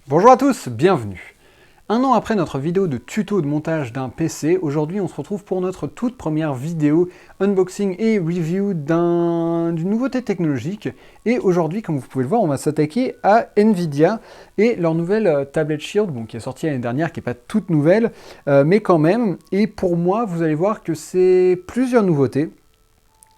Bonjour à tous, bienvenue. Un an après notre vidéo de tuto de montage d'un PC, aujourd'hui on se retrouve pour notre toute première vidéo unboxing et review d'une nouveauté technologique. Et aujourd'hui, comme vous pouvez le voir, on va s'attaquer à Nvidia et leur nouvelle tablette Shield, bon, qui est sortie l'année dernière, qui n'est pas toute nouvelle, mais quand même. Et pour moi, vous allez voir que c'est plusieurs nouveautés.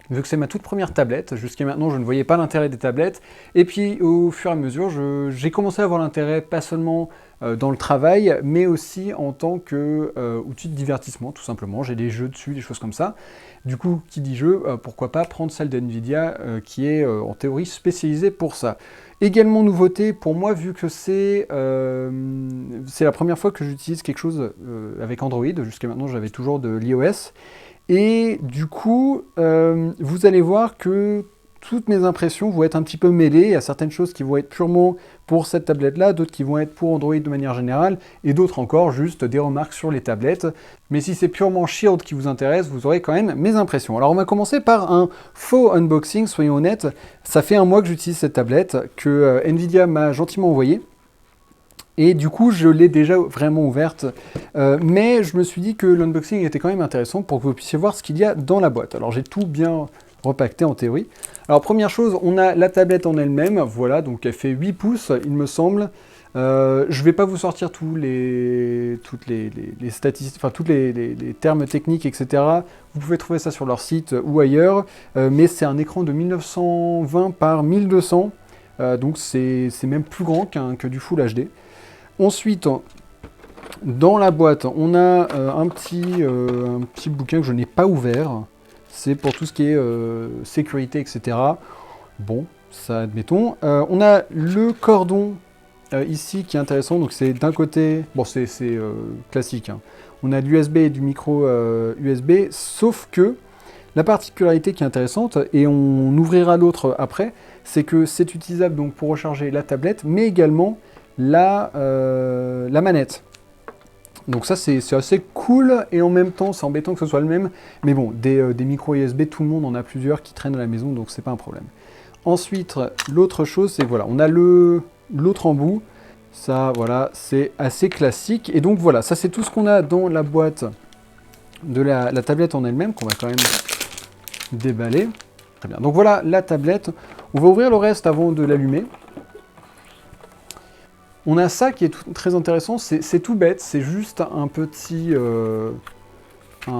Vu que c'est ma toute première tablette, jusqu'à maintenant je ne voyais pas l'intérêt des tablettes, et puis au fur et à mesure j'ai commencé à avoir l'intérêt pas seulement dans le travail, mais aussi en tant qu'outil de divertissement tout simplement. J'ai des jeux dessus, des choses comme ça. Du coup, qui dit jeu, pourquoi pas prendre celle d'Nvidia qui est en théorie spécialisée pour ça. Également nouveauté pour moi, vu que c'est la première fois que j'utilise quelque chose avec Android, jusqu'à maintenant j'avais toujours de l'iOS. Et du coup, vous allez voir que toutes mes impressions vont être un petit peu mêlées. Il y a certaines choses qui vont être purement pour cette tablette-là, d'autres qui vont être pour Android de manière générale, et d'autres encore juste des remarques sur les tablettes. Mais si c'est purement Shield qui vous intéresse, vous aurez quand même mes impressions. Alors on va commencer par un faux unboxing, soyons honnêtes. Ça fait un mois que j'utilise cette tablette, que Nvidia m'a gentiment envoyée. Et du coup, je l'ai déjà vraiment ouverte. Mais je me suis dit que l'unboxing était quand même intéressant pour que vous puissiez voir ce qu'il y a dans la boîte. Alors j'ai tout bien repaqueté en théorie. Alors première chose, on a la tablette en elle-même. Voilà, donc elle fait 8 pouces, il me semble. Je ne vais pas vous sortir toutes les statistiques, enfin tous les termes techniques, etc. Vous pouvez trouver ça sur leur site ou ailleurs. Mais c'est un écran de 1920 par 1200. Donc c'est même plus grand que du Full HD. Ensuite, dans la boîte, on a un petit bouquin que je n'ai pas ouvert. C'est pour tout ce qui est sécurité, etc. Bon, ça admettons. On a le cordon ici qui est intéressant. Donc c'est d'un côté, bon c'est classique, hein. On a de l'USB et du micro USB, sauf que la particularité qui est intéressante, et on ouvrira l'autre après, c'est que c'est utilisable donc pour recharger la tablette, mais également la manette. Donc ça c'est assez cool, et en même temps c'est embêtant que ce soit le même, mais bon, des micros USB, tout le monde en a plusieurs qui traînent à la maison, donc c'est pas un problème. Ensuite, l'autre chose, c'est voilà, on a l'autre embout, ça voilà, c'est assez classique, et donc voilà, ça c'est tout ce qu'on a dans la boîte de la tablette en elle-même, qu'on va quand même déballer. Très bien, donc voilà la tablette, on va ouvrir le reste avant de l'allumer. On a ça qui est très intéressant, c'est tout bête, c'est juste une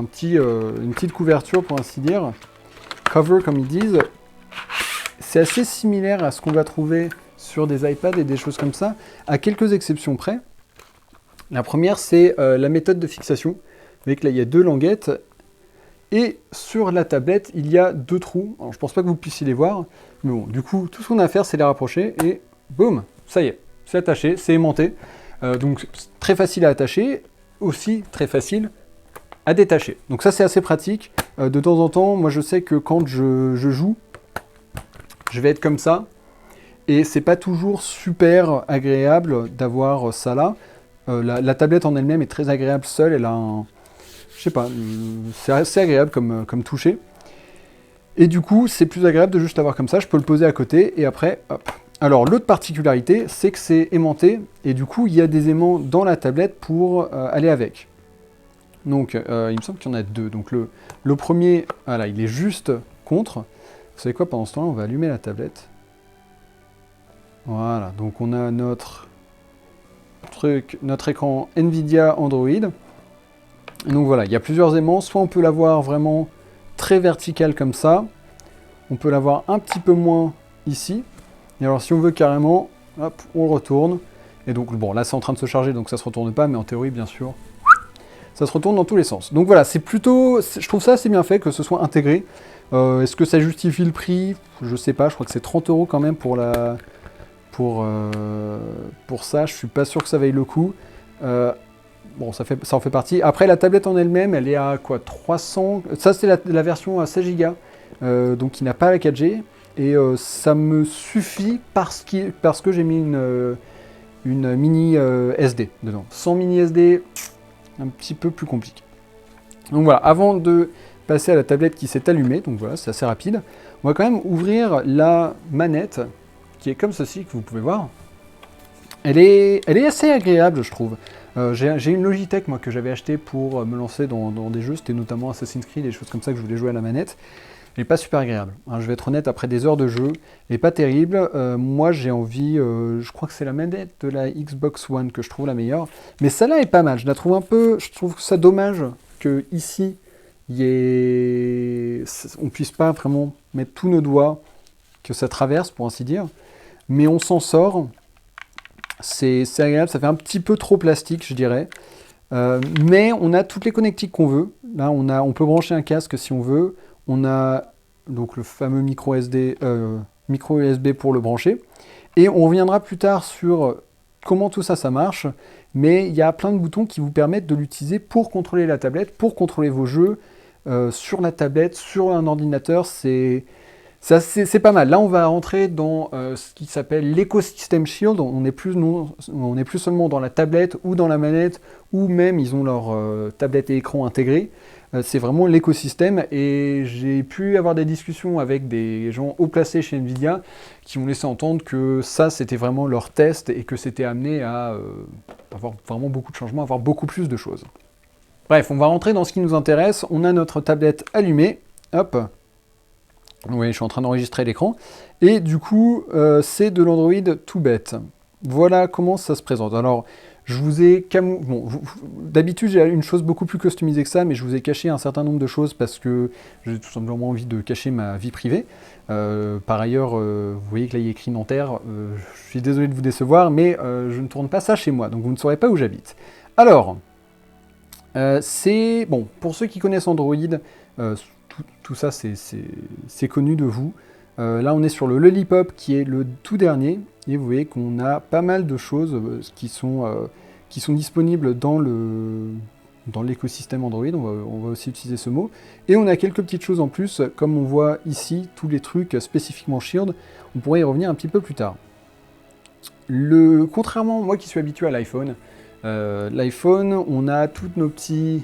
petite couverture pour ainsi dire, cover comme ils disent. C'est assez similaire à ce qu'on va trouver sur des iPads et des choses comme ça, à quelques exceptions près. La première, c'est la méthode de fixation, avec là il y a deux languettes, et sur la tablette il y a deux trous. Alors je pense pas que vous puissiez les voir, mais bon, du coup tout ce qu'on a à faire c'est les rapprocher, et boum, ça y est. C'est attaché, c'est aimanté, donc très facile à attacher, aussi très facile à détacher. Donc ça c'est assez pratique. De temps en temps, moi je sais que quand je joue, je vais être comme ça, et c'est pas toujours super agréable d'avoir ça là. La tablette en elle-même est très agréable seule, elle a un... Je sais pas, c'est assez agréable comme toucher. Et du coup, c'est plus agréable de juste l'avoir comme ça, je peux le poser à côté, et après, hop. Alors, l'autre particularité, c'est que c'est aimanté, et du coup, il y a des aimants dans la tablette pour aller avec. Donc, il me semble qu'il y en a deux. Donc, le premier, voilà, il est juste contre. Vous savez quoi, pendant ce temps-là, on va allumer la tablette. Voilà, donc on a notre écran Nvidia Android. Et donc voilà, il y a plusieurs aimants. Soit on peut l'avoir vraiment très vertical comme ça. On peut l'avoir un petit peu moins ici. Et alors si on veut carrément, hop, on le retourne. Et donc bon, là c'est en train de se charger, donc ça se retourne pas, mais en théorie bien sûr, ça se retourne dans tous les sens. Donc voilà, c'est plutôt, je trouve ça assez bien fait que ce soit intégré. Est-ce que ça justifie le prix? Je sais pas, je crois que c'est 30 € quand même pour ça. Je suis pas sûr que ça vaille le coup. Bon, ça en fait partie. Après, la tablette en elle-même, elle est à quoi, 300. Ça c'est la version à 16 Go, donc qui n'a pas la 4G. Et ça me suffit parce que j'ai mis une mini SD dedans. Sans mini SD, un petit peu plus compliqué. Donc voilà, avant de passer à la tablette qui s'est allumée, donc voilà, c'est assez rapide, on va quand même ouvrir la manette, qui est comme ceci, que vous pouvez voir. Elle est assez agréable, je trouve. J'ai une Logitech, moi, que j'avais acheté pour me lancer dans des jeux. C'était notamment Assassin's Creed, des choses comme ça que je voulais jouer à la manette. Elle n'est pas super agréable. Hein, je vais être honnête, après des heures de jeu, elle n'est pas terrible. Moi, j'ai envie... je crois que c'est la manette de la Xbox One que je trouve la meilleure. Mais celle-là est pas mal. Je la trouve un peu... Je trouve ça dommage que ici, on puisse pas vraiment mettre tous nos doigts, que ça traverse, pour ainsi dire. Mais on s'en sort. C'est agréable, ça fait un petit peu trop plastique, je dirais. Mais on a toutes les connectiques qu'on veut. Là, on peut brancher un casque si on veut. On a donc le fameux micro USB pour le brancher. Et on reviendra plus tard sur comment tout ça, ça marche. Mais il y a plein de boutons qui vous permettent de l'utiliser pour contrôler la tablette, pour contrôler vos jeux sur la tablette, sur un ordinateur. C'est pas mal. Là, on va rentrer dans ce qui s'appelle l'écosystème Shield. On n'est plus seulement dans la tablette ou dans la manette, ou même ils ont leur tablette et écran intégrés. C'est vraiment l'écosystème. Et j'ai pu avoir des discussions avec des gens haut placés chez Nvidia qui m'ont laissé entendre que ça, c'était vraiment leur test et que c'était amené à avoir vraiment beaucoup de changements, avoir beaucoup plus de choses. Bref, on va rentrer dans ce qui nous intéresse. On a notre tablette allumée. Hop. Oui, je suis en train d'enregistrer l'écran. Et du coup, c'est de l'Android tout bête. Voilà comment ça se présente. Alors, je vous ai... Bon, d'habitude, j'ai une chose beaucoup plus customisée que ça, mais je vous ai caché un certain nombre de choses parce que j'ai tout simplement envie de cacher ma vie privée. Par ailleurs, vous voyez que là, il y a écrit Nanterre. Je suis désolé de vous décevoir, mais je ne tourne pas ça chez moi, donc vous ne saurez pas où j'habite. Alors, c'est... Bon, pour ceux qui connaissent Android... tout ça, c'est connu de vous. Là, on est sur le Lollipop, qui est le tout dernier. Et vous voyez qu'on a pas mal de choses qui sont disponibles dans l'écosystème Android. On va aussi utiliser ce mot. Et on a quelques petites choses en plus, comme on voit ici, tous les trucs spécifiquement Shield. On pourrait y revenir un petit peu plus tard. Contrairement, moi qui suis habitué à l'iPhone, on a toutes nos petits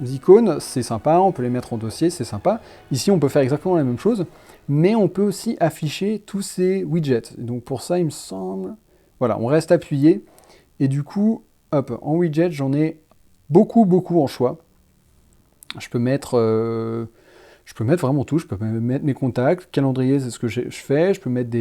icônes, c'est sympa, on peut les mettre en dossier, c'est sympa. Ici, on peut faire exactement la même chose, mais on peut aussi afficher tous ces widgets. Donc pour ça, il me semble... Voilà, on reste appuyé, et du coup, hop, en widget, j'en ai beaucoup en choix. Je peux mettre vraiment tout, je peux mettre mes contacts, calendrier, c'est ce que je fais, je peux mettre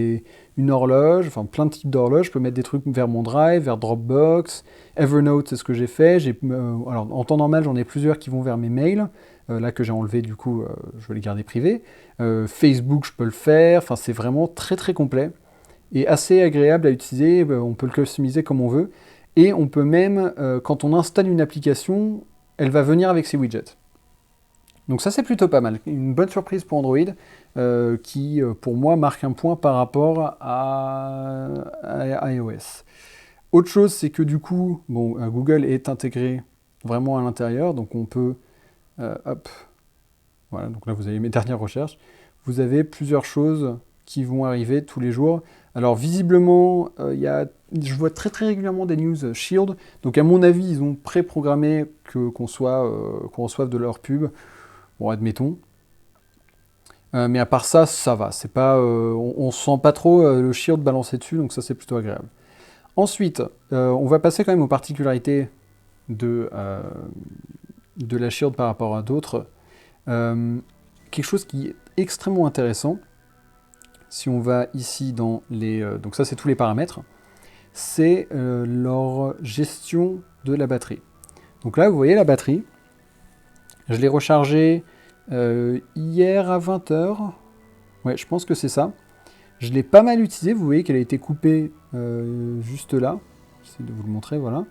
une horloge, enfin plein de types d'horloges, je peux mettre des trucs vers mon Drive, vers Dropbox, Evernote, c'est ce que j'ai fait. Alors en temps normal, j'en ai plusieurs qui vont vers mes mails, là que j'ai enlevé, du coup, je vais les garder privés. Facebook, je peux le faire, enfin c'est vraiment très complet et assez agréable à utiliser, on peut le customiser comme on veut, et on peut même, quand on installe une application, elle va venir avec ses widgets. Donc ça c'est plutôt pas mal, une bonne surprise pour Android qui pour moi marque un point par rapport à iOS. Autre chose c'est que du coup, bon, Google est intégré vraiment à l'intérieur, donc on peut, hop, voilà, donc là vous avez mes dernières recherches, vous avez plusieurs choses qui vont arriver tous les jours. Alors visiblement, je vois très régulièrement des news Shield, donc à mon avis ils ont préprogrammé qu'on reçoive de leur pub. Bon, admettons. Mais à part ça, ça va. C'est pas, on sent pas trop le Shield balancer dessus, donc ça c'est plutôt agréable. Ensuite, on va passer quand même aux particularités de la Shield par rapport à d'autres. Quelque chose qui est extrêmement intéressant, si on va ici dans les... donc ça c'est tous les paramètres, c'est leur gestion de la batterie. Donc là, vous voyez la batterie. Je l'ai rechargée hier à 20h. Ouais, je pense que c'est ça. Je l'ai pas mal utilisée. Vous voyez qu'elle a été coupée juste là. J'essaie de vous le montrer, voilà.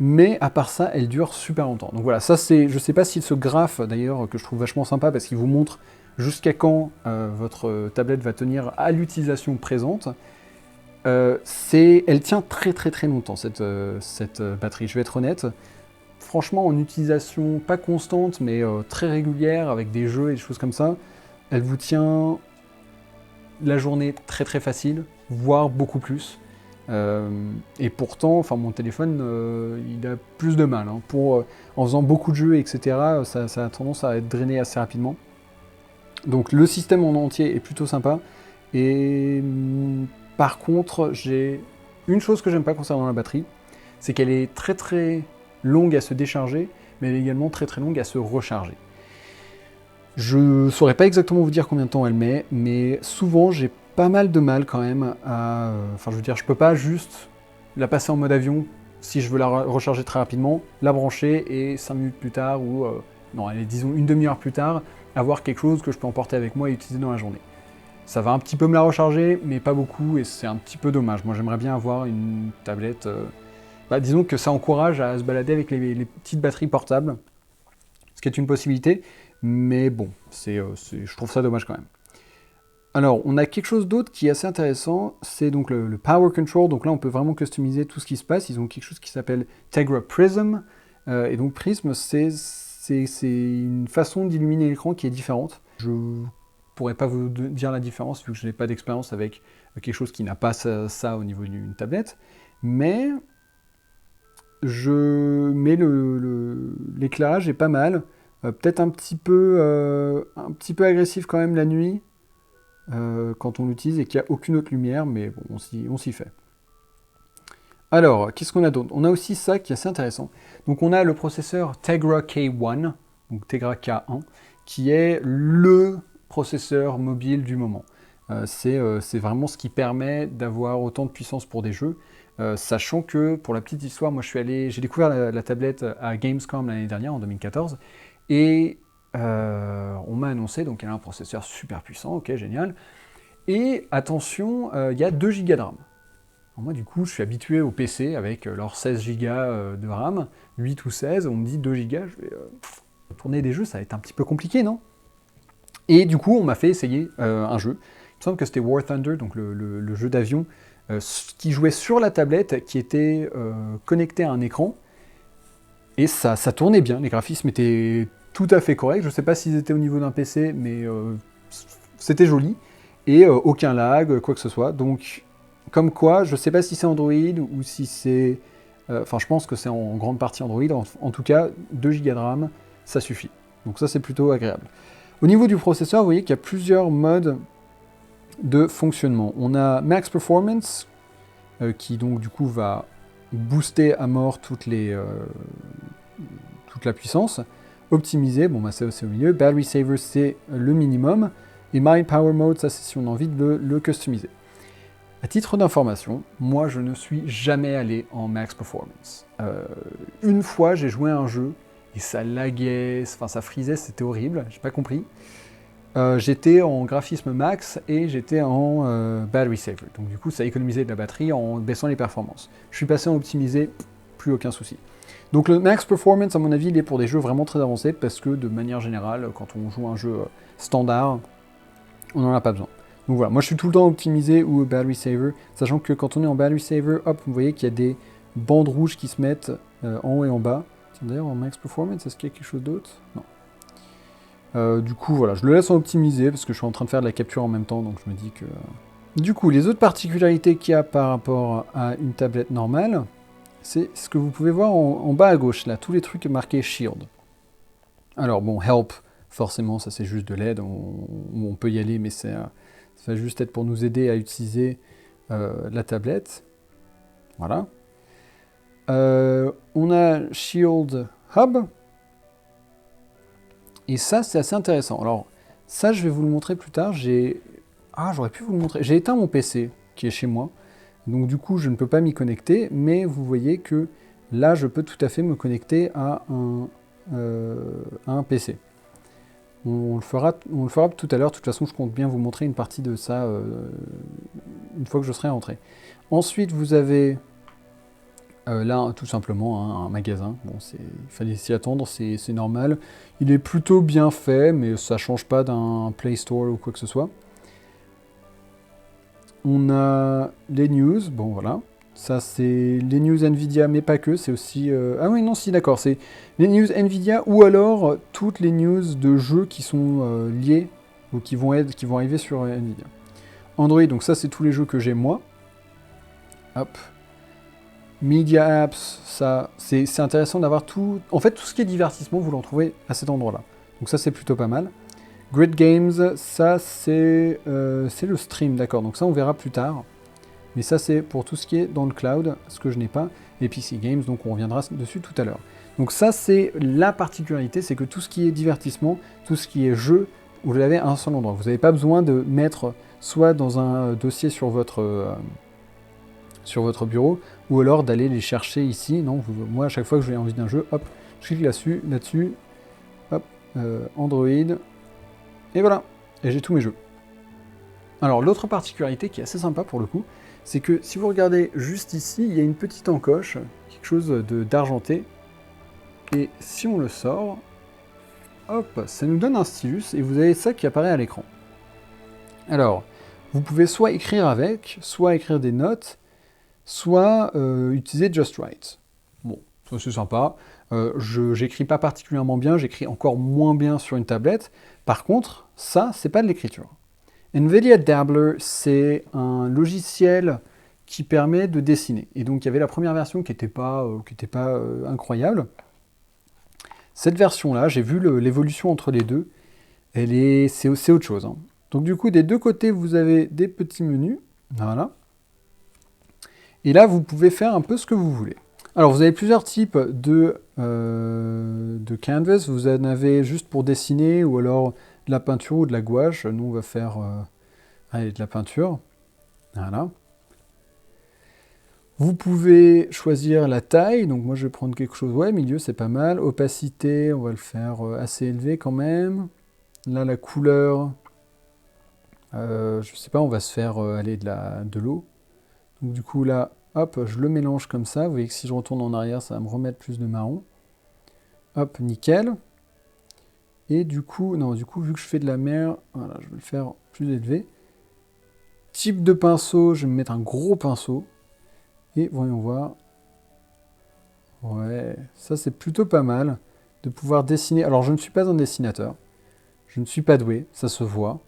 Mais à part ça, elle dure super longtemps. Donc voilà, ça c'est... Je sais pas si ce graphe, d'ailleurs, que je trouve vachement sympa, parce qu'il vous montre jusqu'à quand votre tablette va tenir à l'utilisation présente. Elle tient très longtemps, cette batterie. Je vais être honnête. Franchement, en utilisation pas constante, mais très régulière, avec des jeux et des choses comme ça, elle vous tient la journée très facile, voire beaucoup plus. Et pourtant, enfin, mon téléphone, il a plus de mal. Hein. En faisant beaucoup de jeux, etc., ça a tendance à être drainé assez rapidement. Donc le système en entier est plutôt sympa. Et par contre, j'ai Une chose que j'aime pas concernant la batterie, c'est qu'elle est très très longue à se décharger, mais elle est également très très longue à se recharger. Je saurais pas exactement vous dire combien de temps elle met, mais souvent j'ai pas mal de mal quand même à... Enfin je veux dire, je peux pas juste la passer en mode avion si je veux la recharger très rapidement, la brancher et 5 minutes plus tard, ou non, allez, disons une demi-heure plus tard, avoir quelque chose que je peux emporter avec moi et utiliser dans la journée. Ça va un petit peu me la recharger, mais pas beaucoup, et c'est un petit peu dommage. Moi j'aimerais bien avoir une tablette... disons que ça encourage à se balader avec les petites batteries portables, ce qui est une possibilité, mais bon, je trouve ça dommage quand même. Alors, on a quelque chose d'autre qui est assez intéressant, c'est donc le Power Control. Donc là, on peut vraiment customiser tout ce qui se passe. Ils ont quelque chose qui s'appelle Tegra Prism. Et donc Prism, c'est une façon d'illuminer l'écran qui est différente. Je pourrais pas vous dire la différence, vu que je n'ai pas d'expérience avec quelque chose qui n'a pas ça au niveau d'une tablette. Mais l'éclairage est pas mal. Peut-être un petit peu agressif quand même la nuit. Quand on l'utilise et qu'il n'y a aucune autre lumière, mais bon, on s'y fait. Alors, qu'est-ce qu'on a d'autre? On a aussi ça qui est assez intéressant. Donc on a le processeur Tegra K1, donc Tegra K1, qui est le processeur mobile du moment. C'est vraiment ce qui permet d'avoir autant de puissance pour des jeux, sachant que, pour la petite histoire, moi j'ai découvert la tablette à Gamescom l'année dernière, en 2014, et on m'a annoncé donc qu'elle a un processeur super puissant, ok, génial. Et attention, il y a 2 Go de RAM. Alors moi, du coup, je suis habitué au PC avec leurs 16 Go de RAM, 8 ou 16, on me dit 2 Go, je vais tourner des jeux, ça va être un petit peu compliqué, non? Et du coup, on m'a fait essayer un jeu. Il me semble que c'était War Thunder, donc le jeu d'avion, qui jouait sur la tablette, qui était connecté à un écran. Et ça tournait bien, les graphismes étaient tout à fait corrects. Je ne sais pas s'ils étaient au niveau d'un PC, mais c'était joli. Et aucun lag, quoi que ce soit. Donc, comme quoi, je ne sais pas si c'est Android ou si c'est... Enfin, je pense que c'est en grande partie Android. En tout cas, 2 Go de RAM, ça suffit. Donc ça, c'est plutôt agréable. Au niveau du processeur, vous voyez qu'il y a plusieurs modes de fonctionnement. On a Max Performance, qui donc du coup va booster à mort toute la puissance. Optimiser, bon bah c'est au milieu. Battery Saver, c'est le minimum. Et My Power Mode, ça c'est si on a envie de le customiser. À titre d'information, moi je ne suis jamais allé en Max Performance. Une fois j'ai joué à un jeu et ça laguait, enfin ça frisait, c'était horrible, j'ai pas compris. J'étais en graphisme max et j'étais en battery saver. Donc du coup ça économisait de la batterie en baissant les performances. Je suis passé en optimisé, plus aucun souci. Donc le max performance à mon avis il est pour des jeux vraiment très avancés parce que de manière générale quand on joue un jeu standard, on n'en a pas besoin. Donc voilà, moi je suis tout le temps optimisé ou battery saver, sachant que quand on est en battery saver, hop, vous voyez qu'il y a des bandes rouges qui se mettent en haut et en bas. D'ailleurs en max performance, est-ce qu'il y a quelque chose d'autre? Non. Du coup, voilà, je le laisse en optimisé parce que je suis en train de faire de la capture en même temps, donc je me dis que... Du coup, les autres particularités qu'il y a par rapport à une tablette normale, c'est ce que vous pouvez voir en bas à gauche, là, tous les trucs marqués Shield. Alors bon, Help, forcément, ça c'est juste de l'aide, on peut y aller, mais ça va juste être pour nous aider à utiliser la tablette. Voilà. On a Shield Hub. Et ça, c'est assez intéressant. Alors, ça, je vais vous le montrer plus tard. j'aurais pu vous le montrer. J'ai éteint mon PC, qui est chez moi. Donc, du coup, je ne peux pas m'y connecter. Mais vous voyez que là, je peux tout à fait me connecter à un PC. On le fera tout à l'heure. De toute façon, je compte bien vous montrer une partie de ça une fois que je serai rentré. Ensuite, vous avez... là, tout simplement, un magasin. Bon, il fallait s'y attendre, c'est normal. Il est plutôt bien fait, mais ça change pas d'un Play Store ou quoi que ce soit. On a les news, bon voilà. Ça, c'est les news Nvidia, mais pas que, c'est aussi... Ah oui, non, si, d'accord, c'est les news Nvidia ou alors toutes les news de jeux qui sont liés ou qui vont arriver sur Nvidia. Android, donc ça, c'est tous les jeux que j'ai moi. Hop. Media Apps, ça, c'est intéressant d'avoir tout... En fait, tout ce qui est divertissement, vous le retrouvez à cet endroit-là. Donc ça, c'est plutôt pas mal. Grid Games, ça, c'est le stream, d'accord. Donc ça, on verra plus tard. Mais ça, c'est pour tout ce qui est dans le cloud, ce que je n'ai pas, et PC Games, donc on reviendra dessus tout à l'heure. Donc ça, c'est la particularité, c'est que tout ce qui est divertissement, tout ce qui est jeu, vous l'avez à un seul endroit. Vous n'avez pas besoin de mettre soit dans un dossier sur votre bureau, ou alors d'aller les chercher ici. Non, moi, à chaque fois que j'ai envie d'un jeu, hop, je clique là-dessus, hop, Android, et voilà, et j'ai tous mes jeux. Alors, l'autre particularité qui est assez sympa pour le coup, c'est que si vous regardez juste ici, il y a une petite encoche, quelque chose d'argenté, et si on le sort, hop, ça nous donne un stylus, et vous avez ça qui apparaît à l'écran. Alors, vous pouvez soit écrire avec, soit écrire des notes, soit utiliser Just Write. Bon, ça c'est sympa. J'écris pas particulièrement bien, j'écris encore moins bien sur une tablette. Par contre, ça, c'est pas de l'écriture. NVIDIA Dabbler, c'est un logiciel qui permet de dessiner. Et donc, il y avait la première version qui n'était pas, incroyable. Cette version-là, j'ai vu l'évolution entre les deux. C'est autre chose. Hein. Donc, du coup, des deux côtés, vous avez des petits menus. Voilà. Et là, vous pouvez faire un peu ce que vous voulez. Alors, vous avez plusieurs types de canvas. Vous en avez juste pour dessiner ou alors de la peinture ou de la gouache. Nous, on va faire de la peinture. Voilà. Vous pouvez choisir la taille. Donc, moi, je vais prendre quelque chose. Ouais, milieu, c'est pas mal. Opacité, on va le faire assez élevé quand même. Là, la couleur, je sais pas, on va se faire de l'eau. Donc, du coup, là, hop, je le mélange comme ça. Vous voyez que si je retourne en arrière, ça va me remettre plus de marron. Hop, nickel. Et du coup, vu que je fais de la mer, voilà, je vais le faire plus élevé. Type de pinceau, je vais me mettre un gros pinceau. Et voyons voir. Ouais, ça c'est plutôt pas mal de pouvoir dessiner. Alors, je ne suis pas un dessinateur. Je ne suis pas doué, ça se voit.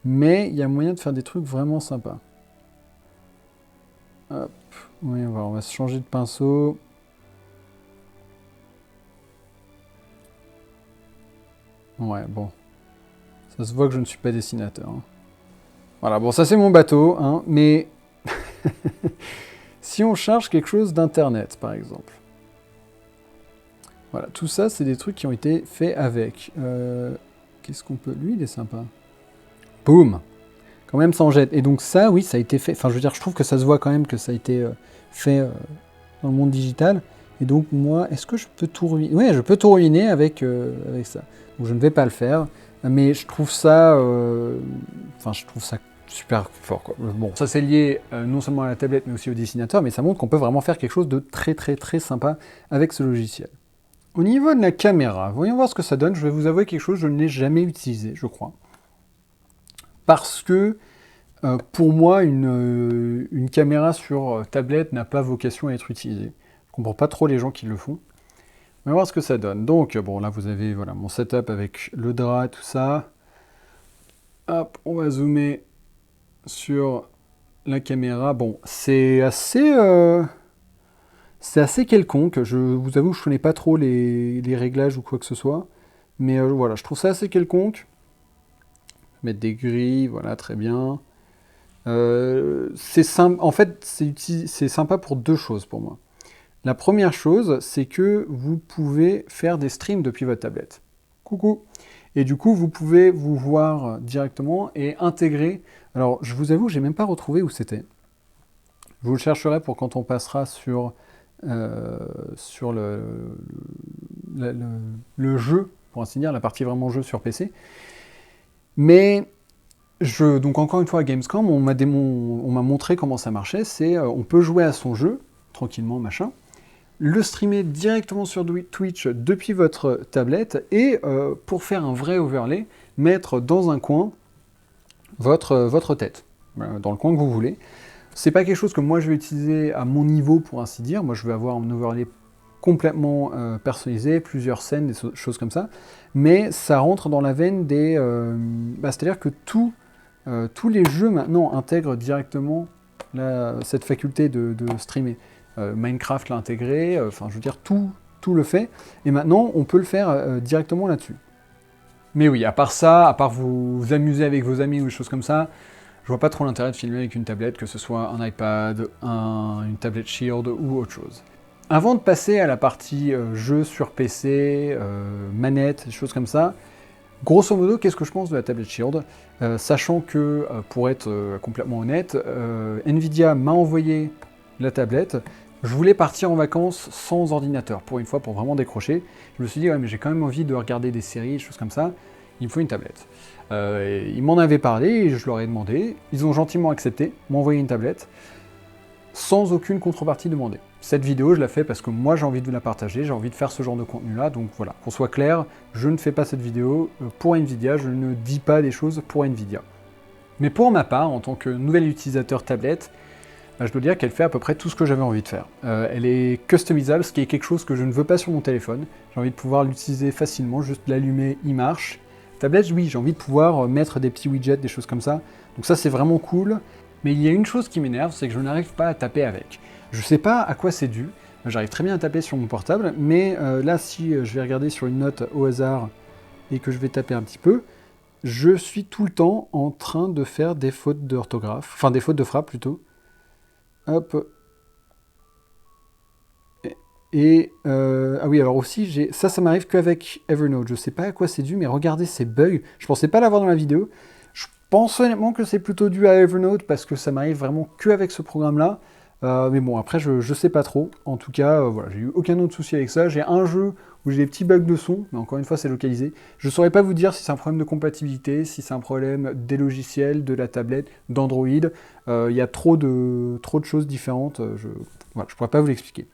Mais il y a moyen de faire des trucs vraiment sympas. Hop, voyons voir, on va se changer de pinceau. Ouais, bon. Ça se voit que je ne suis pas dessinateur. Hein. Voilà, bon, ça c'est mon bateau, hein, mais si on charge quelque chose d'Internet, par exemple. Voilà, tout ça, c'est des trucs qui ont été faits avec. Qu'est-ce qu'on peut... Lui, il est sympa. Boum! Quand même, ça en jette. Et donc ça, oui, ça a été fait... Enfin, je veux dire, je trouve que ça se voit quand même que ça a été fait dans le monde digital. Et donc, moi, est-ce que je peux tout ruiner? Oui, je peux tout ruiner avec ça. Donc, je ne vais pas le faire. Mais je trouve ça... je trouve ça super fort, quoi. Bon, ça c'est lié non seulement à la tablette, mais aussi au dessinateur. Mais ça montre qu'on peut vraiment faire quelque chose de très, très, très sympa avec ce logiciel. Au niveau de la caméra, voyons voir ce que ça donne. Je vais vous avouer quelque chose, je ne l'ai jamais utilisé, je crois. Parce que, pour moi, une caméra sur tablette n'a pas vocation à être utilisée. Je ne comprends pas trop les gens qui le font. On va voir ce que ça donne. Donc, bon, là, vous avez voilà, mon setup avec le drap, tout ça. Hop, on va zoomer sur la caméra. Bon, c'est assez quelconque. Je vous avoue, je ne connais pas trop les réglages ou quoi que ce soit. Mais voilà, je trouve ça assez quelconque. Mettre des grilles, voilà, très bien. C'est simple. En fait, c'est sympa pour deux choses pour moi. La première chose, c'est que vous pouvez faire des streams depuis votre tablette. Coucou. Et du coup, vous pouvez vous voir directement et intégrer. Alors, je vous avoue, j'ai même pas retrouvé où c'était. Je vous le chercherai pour quand on passera sur le jeu, pour ainsi dire, la partie vraiment jeu sur PC. Mais donc encore une fois à Gamescom, on m'a montré comment ça marchait. C'est on peut jouer à son jeu tranquillement, machin, le streamer directement sur Twitch depuis votre tablette et pour faire un vrai overlay, mettre dans un coin votre tête, dans le coin que vous voulez. C'est pas quelque chose que moi je vais utiliser à mon niveau pour ainsi dire. Moi je vais avoir un overlay complètement personnalisé, plusieurs scènes, des choses comme ça. Mais ça rentre dans la veine des... c'est-à-dire que tous les jeux maintenant intègrent directement cette faculté de streamer. Minecraft l'a intégré, je veux dire, tout le fait. Et maintenant, on peut le faire directement là-dessus. Mais oui, à part ça, à part vous amuser avec vos amis ou des choses comme ça, je vois pas trop l'intérêt de filmer avec une tablette, que ce soit un iPad, une tablette Shield ou autre chose. Avant de passer à la partie jeu sur PC, manette, des choses comme ça, grosso modo, qu'est-ce que je pense de la tablette Shield? Sachant que, pour être complètement honnête, Nvidia m'a envoyé la tablette. Je voulais partir en vacances sans ordinateur, pour une fois, pour vraiment décrocher. Je me suis dit, ouais, mais j'ai quand même envie de regarder des séries, des choses comme ça. Il me faut une tablette. Ils m'en avaient parlé et je leur ai demandé. Ils ont gentiment accepté, m'ont envoyé une tablette, sans aucune contrepartie demandée. Cette vidéo, je la fais parce que moi, j'ai envie de la partager, j'ai envie de faire ce genre de contenu-là. Donc voilà, qu'on soit clair, je ne fais pas cette vidéo pour Nvidia, je ne dis pas des choses pour Nvidia. Mais pour ma part, en tant que nouvel utilisateur tablette, je dois dire qu'elle fait à peu près tout ce que j'avais envie de faire. Elle est customisable, ce qui est quelque chose que je ne veux pas sur mon téléphone. J'ai envie de pouvoir l'utiliser facilement, juste l'allumer, il marche. Tablette, oui, j'ai envie de pouvoir mettre des petits widgets, des choses comme ça. Donc ça, c'est vraiment cool. Mais il y a une chose qui m'énerve, c'est que je n'arrive pas à taper avec. Je sais pas à quoi c'est dû. J'arrive très bien à taper sur mon portable, mais là, si je vais regarder sur une note au hasard et que je vais taper un petit peu, je suis tout le temps en train de faire des fautes d'orthographe, enfin des fautes de frappe plutôt. Hop. Ah oui, alors aussi, ça m'arrive qu'avec Evernote. Je sais pas à quoi c'est dû, mais regardez ces bugs. Je pensais pas l'avoir dans la vidéo. Je pense honnêtement que c'est plutôt dû à Evernote parce que ça m'arrive vraiment qu'avec ce programme-là. Mais bon, après, je sais pas trop. En tout cas, voilà, j'ai eu aucun autre souci avec ça. J'ai un jeu où j'ai des petits bugs de son, mais encore une fois, c'est localisé. Je saurais pas vous dire si c'est un problème de compatibilité, si c'est un problème des logiciels, de la tablette, d'Android. Il y a trop de choses différentes. Voilà, je pourrais pas vous l'expliquer.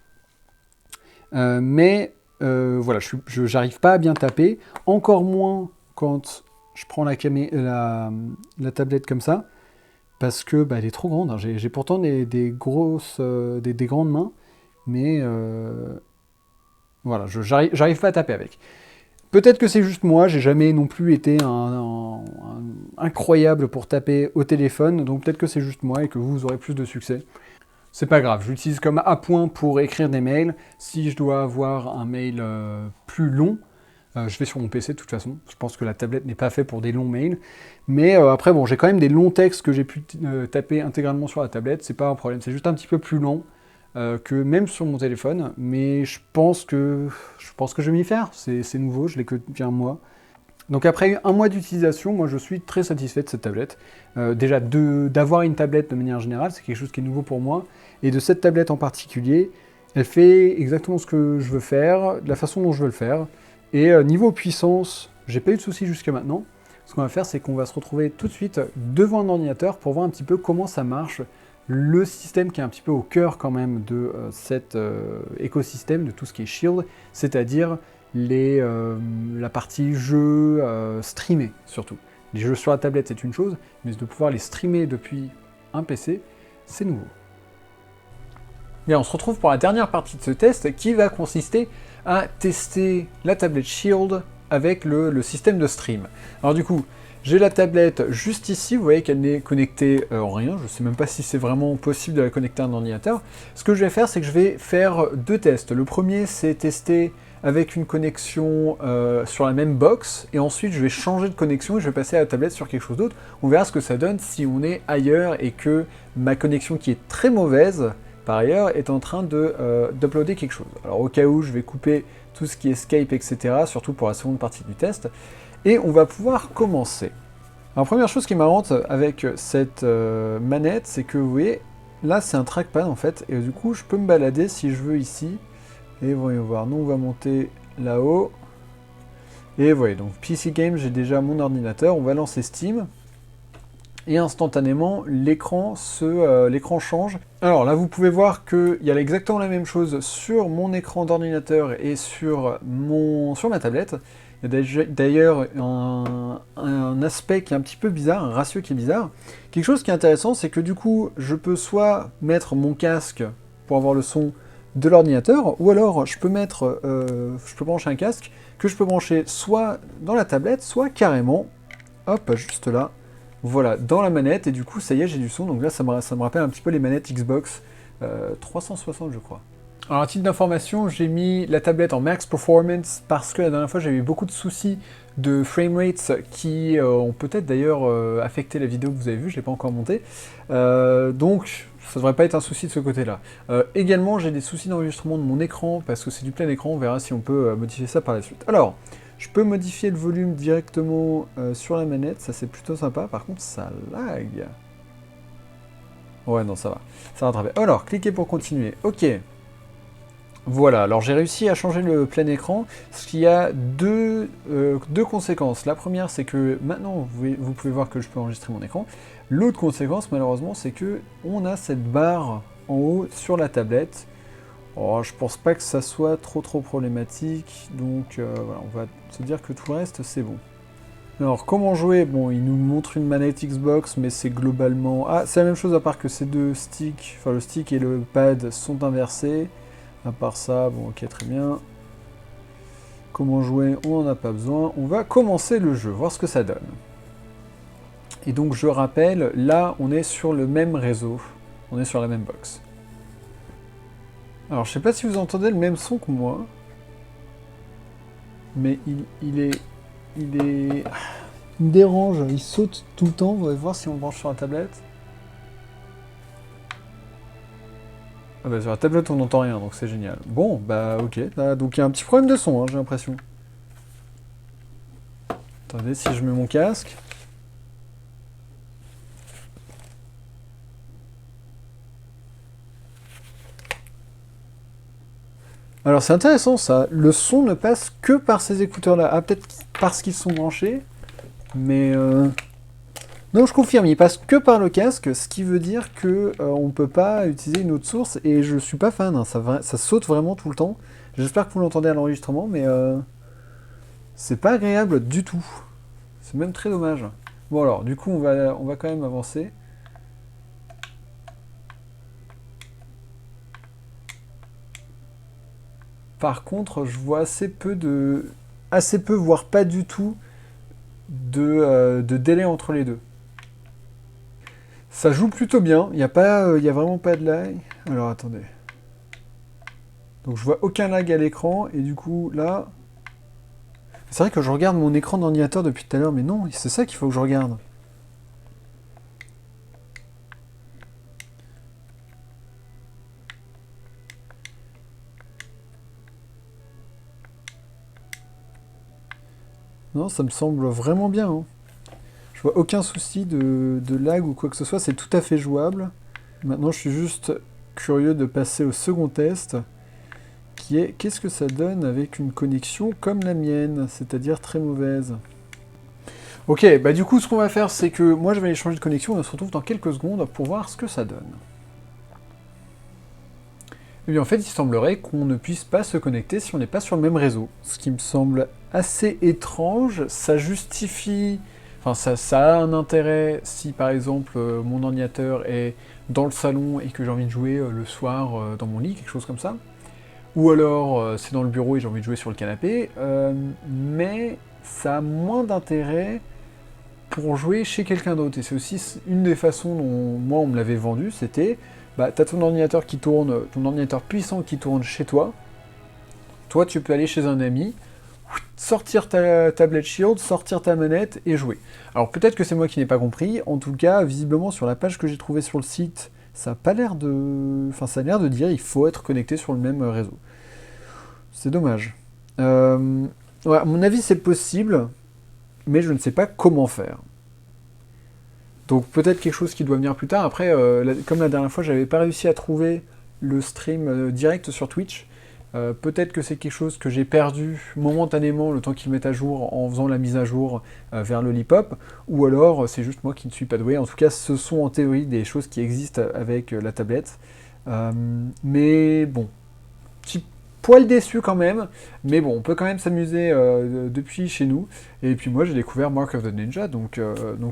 Voilà, j'arrive pas à bien taper. Encore moins quand je prends la tablette comme ça. Parce que bah, elle est trop grande. Hein. J'ai pourtant des grandes mains, mais voilà, j'arrive pas à taper avec. Peut-être que c'est juste moi, j'ai jamais non plus été incroyable pour taper au téléphone, donc peut-être que c'est juste moi et que vous aurez plus de succès. C'est pas grave, je l'utilise comme appoint pour écrire des mails. Si je dois avoir un mail plus long, je vais sur mon PC de toute façon. Je pense que la tablette n'est pas faite pour des longs mails. Mais après, bon, j'ai quand même des longs textes que j'ai pu taper intégralement sur la tablette. C'est pas un problème. C'est juste un petit peu plus lent que même sur mon téléphone. Mais je pense que je vais m'y faire. C'est nouveau, je l'ai que depuis un mois. Donc après un mois d'utilisation, moi je suis très satisfait de cette tablette. Déjà d'avoir une tablette de manière générale, c'est quelque chose qui est nouveau pour moi. Et de cette tablette en particulier, elle fait exactement ce que je veux faire, de la façon dont je veux le faire. Et niveau puissance, j'ai pas eu de soucis jusqu'à maintenant. Ce qu'on va faire, c'est qu'on va se retrouver tout de suite devant un ordinateur pour voir un petit peu comment ça marche, le système qui est un petit peu au cœur quand même de cet écosystème, de tout ce qui est Shield, c'est-à-dire la partie jeux streamés surtout. Les jeux sur la tablette, c'est une chose, mais de pouvoir les streamer depuis un PC, c'est nouveau. Bien, on se retrouve pour la dernière partie de ce test qui va consister à tester la tablette Shield avec le système de stream. Alors du coup, j'ai la tablette juste ici, vous voyez qu'elle n'est connectée en rien, je ne sais même pas si c'est vraiment possible de la connecter à un ordinateur. Ce que je vais faire, c'est que je vais faire deux tests. Le premier, c'est tester avec une connexion sur la même box, et ensuite je vais changer de connexion et je vais passer à la tablette sur quelque chose d'autre. On verra ce que ça donne si on est ailleurs et que ma connexion qui est très mauvaise, par ailleurs, est en train d'uploader quelque chose. Alors au cas où, je vais couper tout ce qui est Skype, etc., surtout pour la seconde partie du test, et on va pouvoir commencer. Alors première chose qui est marrante avec cette manette, c'est que vous voyez, là c'est un trackpad en fait, et du coup je peux me balader si je veux ici, et voyons voir, nous on va monter là-haut, et vous voyez, donc PC Game, j'ai déjà mon ordinateur, on va lancer Steam, et instantanément, l'écran change. Alors là, vous pouvez voir qu'il y a exactement la même chose sur mon écran d'ordinateur et sur ma tablette. Il y a d'ailleurs un aspect qui est un petit peu bizarre, un ratio qui est bizarre. Quelque chose qui est intéressant, c'est que du coup, je peux soit mettre mon casque pour avoir le son de l'ordinateur, ou alors je peux brancher un casque que je peux brancher soit dans la tablette, soit carrément, hop, juste là, voilà, dans la manette, et du coup, ça y est, j'ai du son. Donc là, ça me rappelle un petit peu les manettes Xbox 360, je crois. Alors, à titre d'information, j'ai mis la tablette en max performance parce que la dernière fois, j'avais eu beaucoup de soucis de framerate qui ont peut-être d'ailleurs affecté la vidéo que vous avez vue, je ne l'ai pas encore montée. Donc, ça ne devrait pas être un souci de ce côté-là. Également, j'ai des soucis d'enregistrement de mon écran parce que c'est du plein écran, on verra si on peut modifier ça par la suite. Alors, je peux modifier le volume directement sur la manette, ça c'est plutôt sympa. Par contre, ça lag. Ouais, non, ça va. Ça va rattraper. Alors, cliquez pour continuer. Ok. Voilà, alors j'ai réussi à changer le plein écran, ce qui a deux conséquences. La première, c'est que maintenant, vous pouvez voir que je peux enregistrer mon écran. L'autre conséquence, malheureusement, c'est que on a cette barre en haut sur la tablette. Oh, je pense pas que ça soit trop problématique, donc voilà, on va se dire que tout le reste, c'est bon. Alors, comment jouer? Bon, il nous montre une manette Xbox, mais c'est globalement... Ah, c'est la même chose à part que ces deux sticks, enfin le stick et le pad sont inversés. À part ça, bon ok, très bien. Comment jouer? On n'en a pas besoin. On va commencer le jeu, voir ce que ça donne. Et donc je rappelle, là on est sur le même réseau. On est sur la même box. Alors je sais pas si vous entendez le même son que moi. Mais il me dérange, il saute tout le temps. On va voir si on le branche sur la tablette. Ah bah sur la tablette on n'entend rien, donc c'est génial. Bon, bah ok, donc il y a un petit problème de son, hein, j'ai l'impression. Attendez, si je mets mon casque. Alors c'est intéressant ça, le son ne passe que par ces écouteurs-là. Ah, peut-être parce qu'ils sont branchés, mais... Non, je confirme, il passe que par le casque, ce qui veut dire que on peut pas utiliser une autre source, et je suis pas fan, hein, ça saute vraiment tout le temps. J'espère que vous l'entendez à l'enregistrement, mais c'est pas agréable du tout. C'est même très dommage. Bon alors, du coup, on va quand même avancer. Par contre, je vois assez peu, voire pas du tout, de délai entre les deux. Ça joue plutôt bien, il n'y a vraiment pas de lag. Alors attendez. Donc je vois aucun lag à l'écran, et du coup là... C'est vrai que je regarde mon écran d'ordinateur depuis tout à l'heure, mais non, c'est ça qu'il faut que je regarde. Non, ça me semble vraiment bien, hein. Je vois aucun souci de lag ou quoi que ce soit, c'est tout à fait jouable. Maintenant, je suis juste curieux de passer au second test, qui est qu'est-ce que ça donne avec une connexion comme la mienne, c'est-à-dire très mauvaise. Ok, bah du coup, ce qu'on va faire, c'est que moi, je vais aller changer de connexion et on se retrouve dans quelques secondes pour voir ce que ça donne. Et bien en fait, il semblerait qu'on ne puisse pas se connecter si on n'est pas sur le même réseau. Ce qui me semble assez étrange, ça justifie... Enfin, ça a un intérêt si par exemple mon ordinateur est dans le salon et que j'ai envie de jouer le soir dans mon lit, quelque chose comme ça. Ou alors c'est dans le bureau et j'ai envie de jouer sur le canapé. Mais ça a moins d'intérêt pour jouer chez quelqu'un d'autre. Et c'est aussi une des façons dont moi on me l'avait vendu, c'était... Bah, t'as ton ordinateur qui tourne, ton ordinateur puissant qui tourne chez toi. Toi, tu peux aller chez un ami, sortir ta tablette Shield, sortir ta manette et jouer. Alors peut-être que c'est moi qui n'ai pas compris. En tout cas, visiblement sur la page que j'ai trouvée sur le site, ça a pas l'air de... Enfin, ça a l'air de dire il faut être connecté sur le même réseau. C'est dommage. Ouais, à mon avis, c'est possible, mais je ne sais pas comment faire. Donc peut-être quelque chose qui doit venir plus tard. Après, comme la dernière fois, j'avais pas réussi à trouver le stream direct sur Twitch. Peut-être que c'est quelque chose que j'ai perdu momentanément le temps qu'ils mettent à jour en faisant la mise à jour vers le Lollipop. Ou alors c'est juste moi qui ne suis pas doué. En tout cas, ce sont en théorie des choses qui existent avec la tablette. Mais bon, petit poil déçu quand même, mais bon, on peut quand même s'amuser depuis chez nous. Et puis moi, j'ai découvert Mark of the Ninja, donc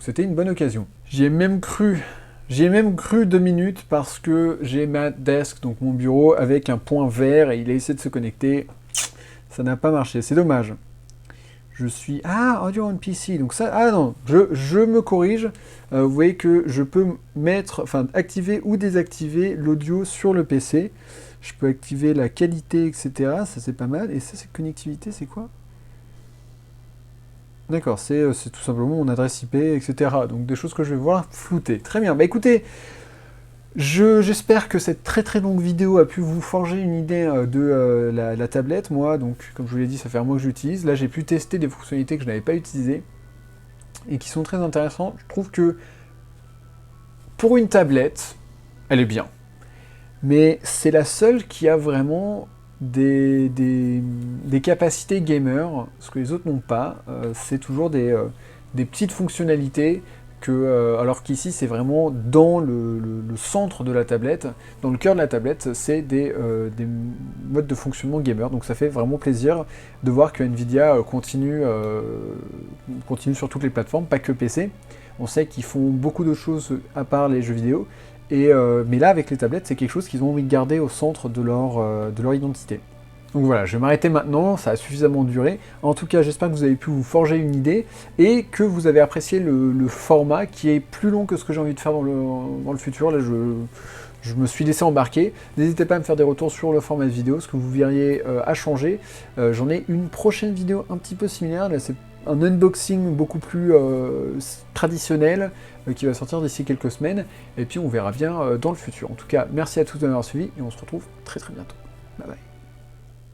c'était une bonne occasion. J'y ai même cru 2 minutes parce que j'ai ma desk, donc mon bureau, avec un point vert et il a essayé de se connecter. Ça n'a pas marché, c'est dommage. Je suis... Ah, audio on PC, donc ça... Ah non, je me corrige. Vous voyez que je peux activer ou désactiver l'audio sur le PC. Je peux activer la qualité, etc. Ça, c'est pas mal. Et ça, c'est connectivité, c'est quoi? D'accord, c'est tout simplement mon adresse IP, etc. Donc des choses que je vais voir floutées. Très bien, bah écoutez, j'espère que cette très très longue vidéo a pu vous forger une idée de la tablette. Moi, donc comme je vous l'ai dit, ça fait un mois que j'utilise. Là, j'ai pu tester des fonctionnalités que je n'avais pas utilisées et qui sont très intéressantes. Je trouve que pour une tablette, elle est bien. Mais c'est la seule qui a vraiment des capacités gamer, ce que les autres n'ont pas. C'est toujours des petites fonctionnalités que, alors qu'ici c'est vraiment dans le centre de la tablette, dans le cœur de la tablette, c'est des modes de fonctionnement gamer. Donc ça fait vraiment plaisir de voir que Nvidia continue sur toutes les plateformes, pas que PC. On sait qu'ils font beaucoup de choses à part les jeux vidéo. Mais là, avec les tablettes, c'est quelque chose qu'ils ont envie de garder au centre de leur identité. Donc voilà, je vais m'arrêter maintenant, ça a suffisamment duré. En tout cas, j'espère que vous avez pu vous forger une idée et que vous avez apprécié le format qui est plus long que ce que j'ai envie de faire dans le futur. Là, je me suis laissé embarquer. N'hésitez pas à me faire des retours sur le format de vidéo, ce que vous verriez a changé. J'en ai une prochaine vidéo un petit peu similaire. Là, c'est un unboxing beaucoup plus traditionnel qui va sortir d'ici quelques semaines. Et puis on verra bien dans le futur. En tout cas, merci à tous de m'avoir suivi et on se retrouve très très bientôt. Bye bye.